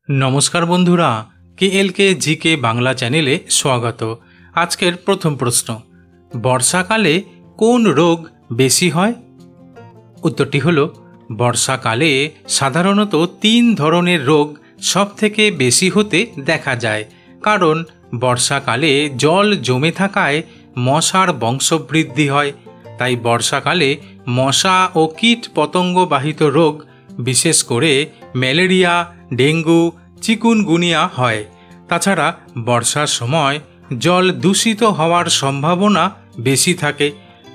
नमस्कार बंधुरा के जीके बांगला चैनेले स्वागत। आजकेर प्रथम प्रश्न, बर्षाकाले कोन रोग बेशी हय? उत्तरटी हलो बर्षाकाले साधारणत तीन धरनेर रोग सबथेके बेशी होते देखा जाय। कारण बर्षाकाले जल जमे थाकाय मशार बंशबृद्धि हय। ताई बर्षाकाले मशा ओ कीट पतंग बाहित रोग विशेष करे ম্যালেরিয়া, डेंगू, चिकुनगुनिया हय। ताछाड़ा बर्षार समय जल दूषित हওয়ার सम्भावना बेशी थाके।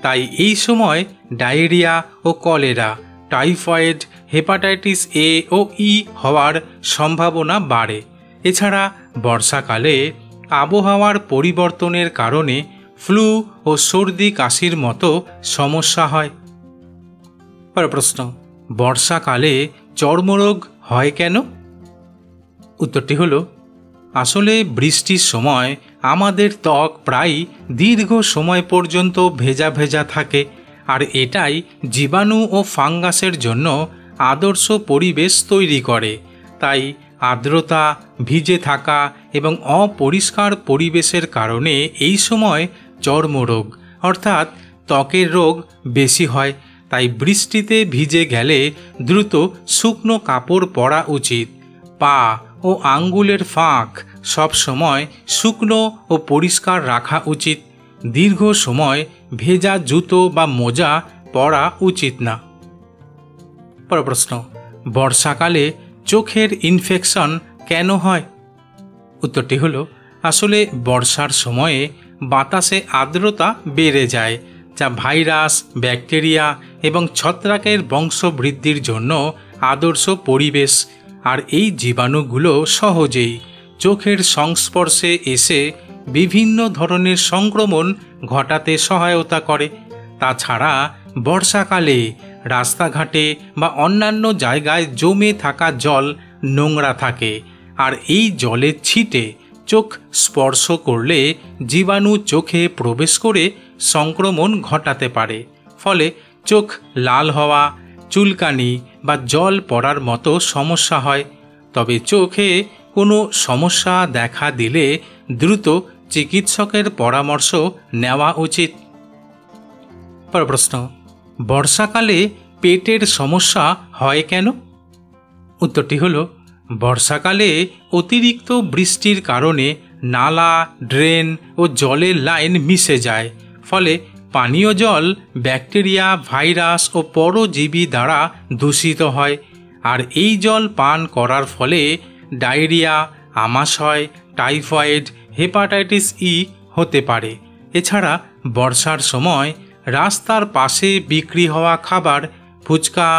ताई এই সময় ডায়রিয়া ও কলেরা, টাইফয়েড, হেপাটাইটিস এ ও ই হওয়ার সম্ভাবনা বাড়ে। এছাড়া বর্ষাকালে আবহাওয়ার পরিবর্তনের কারণে ফ্লু ও সর্দি কাশির মতো সমস্যা হয়। পরের প্রশ্ন, বর্ষাকালে চর্মরোগ হয় কেন? उत्तरटी हलो आसले बृष्टिर समय आमादेर त्वक प्राय दीर्घ समय पर्यन्त भेजा भेजा थाके और एटाई जीवाणु और फांगासेर जन्य आदर्श परिवेश तैरी करे। ताई आर्द्रता, भिजे थाका एवं अपरिष्कार परिवेशेर कारणे एई समय चर्मरोग अर्थात त्वकेर रोग बेशी हय। ताई बृष्टिते भिजे गेले द्रुत शुकनो कापड़ परा उचित। पा ओ आंगुलेर फाँक सब समय शुकनो ओ परिष्कार रखा उचित। दीर्घ समय भेजा जूतो बा मोजा परा उचित ना। पर प्रश्न, बर्षाकाले चोखेर इनफेक्शन केन हय? उत्तरटी हलो आसले बर्षार समय बातासे आर्द्रता बेड़े जाए जा भाइरास, बैक्टेरिया एवं छत्राकेर बंशबृद्धिर जन्य आदर्श परिवेश और এই জীবাণুগুলো সহজেই চোখের সংস্পর্শে এসে বিভিন্ন ধরনের সংক্রমণ ঘটাতে সহায়তা করে। তাছাড়া বর্ষাকালে রাস্তাঘাটে বা অন্যান্য জায়গায় জমে থাকা জল নোংরা থাকে আর এই জলের ছিটে চোখ স্পর্শ করলে জীবাণু চোখে প্রবেশ করে সংক্রমণ ঘটাতে পারে। ফলে চোখ লাল হওয়া, চুলকানি বা জল পড়ার মতো সমস্যা হয়। তবে চোখে কোনো সমস্যা দেখা দিলে দ্রুত চিকিৎসকের পরামর্শ নেওয়া উচিত। পরের প্রশ্ন, বর্ষাকালে পেটের সমস্যা হয় কেন? উত্তরটি হলো বর্ষাকালে অতিরিক্ত বৃষ্টির কারণে নালা, ড্রেন ও জলের লাইন মিশে যায়। ফলে পানীয় জল ব্যাকটেরিয়া, ভাইরাস ও পরজীবী দ্বারা দূষিত হয় আর এই জল পান করার ফলে ডায়রিয়া, আমাশয়, টাইফয়েড, হেপাটাইটিস ই হতে পারে। এছাড়া বর্ষার সময় রাস্তার পাশে বিক্রি হওয়া খাবার, ফুচকা,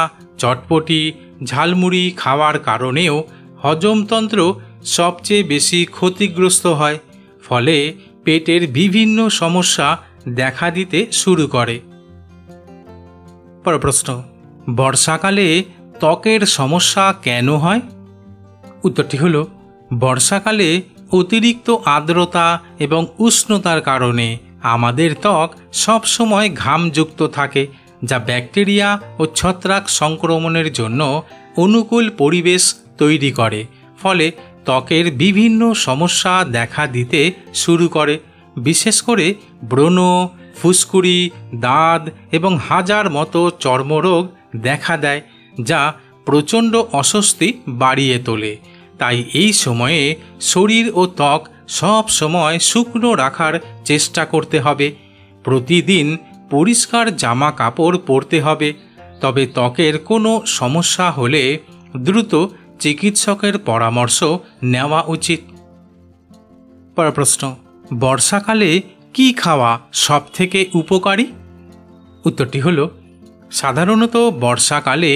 চটপটি, ঝালমুড়ি খাওয়ার কারণেও হজমতন্ত্র সবচেয়ে বেশি ক্ষতিগ্রস্ত হয়। ফলে পেটের বিভিন্ন সমস্যা দেখা দিতে শুরু করে। পরের প্রশ্ন, বর্ষাকালে ত্বকের সমস্যা কেন হয়? উত্তরটি হলো বর্ষাকালে অতিরিক্ত আর্দ্রতা এবং উষ্ণতার কারণে আমাদের ত্বক সব সময় ঘামযুক্ত থাকে যা ব্যাকটেরিয়া ও ছত্রাক সংক্রমণের জন্য অনুকূল পরিবেশ তৈরি করে। ফলে ত্বকের বিভিন্ন সমস্যা দেখা দিতে শুরু করে। বিশেষ করে ব্রণ, ফুসকুড়ি, দাঁত এবং হাজার মতো চর্মরোগ দেখা দেয় যা প্রচণ্ড অস্বস্তি বাড়িয়ে তোলে। তাই এই সময়ে শরীর ও ত্বক সব সময় শুকনো রাখার চেষ্টা করতে হবে। প্রতিদিন পরিষ্কার জামা কাপড় পরতে হবে। তবে ত্বকের কোনো সমস্যা হলে দ্রুত চিকিৎসকের পরামর্শ নেওয়া উচিত। পরের প্রশ্ন, বর্ষাকালে কি খাওয়া সবথেকে উপকারী? উত্তরটি হলো সাধারণত বর্ষাকালে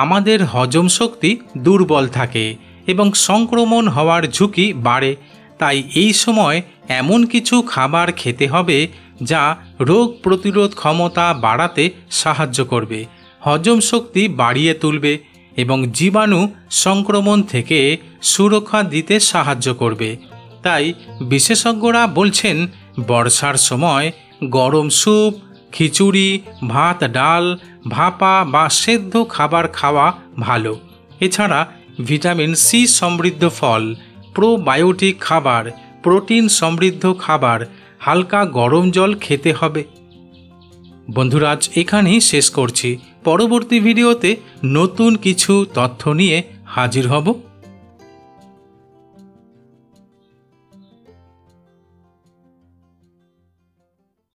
আমাদের হজম শক্তি দুর্বল থাকে এবং সংক্রমণ হওয়ার ঝুঁকি বাড়ে। তাই এই সময় এমন কিছু খাবার খেতে হবে যা রোগ প্রতিরোধ ক্ষমতা বাড়াতে সাহায্য করবে, হজম শক্তি বাড়িয়ে তুলবে এবং জীবাণু সংক্রমণ থেকে সুরক্ষা দিতে সাহায্য করবে। তাই বিশেষজ্ঞরা বলছেন বর্ষার সময় গরম স্যুপ, খিচুড়ি, ভাত, ডাল, ভাপা বা সেদ্ধ খাবার খাওয়া ভালো। এছাড়া ভিটামিন সি সমৃদ্ধ ফল, প্রোবায়োটিক খাবার, প্রোটিন সমৃদ্ধ খাবার, হালকা গরম জল খেতে হবে। বন্ধুরা, আজ এখানেই শেষ করছি। পরবর্তী ভিডিওতে নতুন কিছু তথ্য নিয়ে হাজির হব।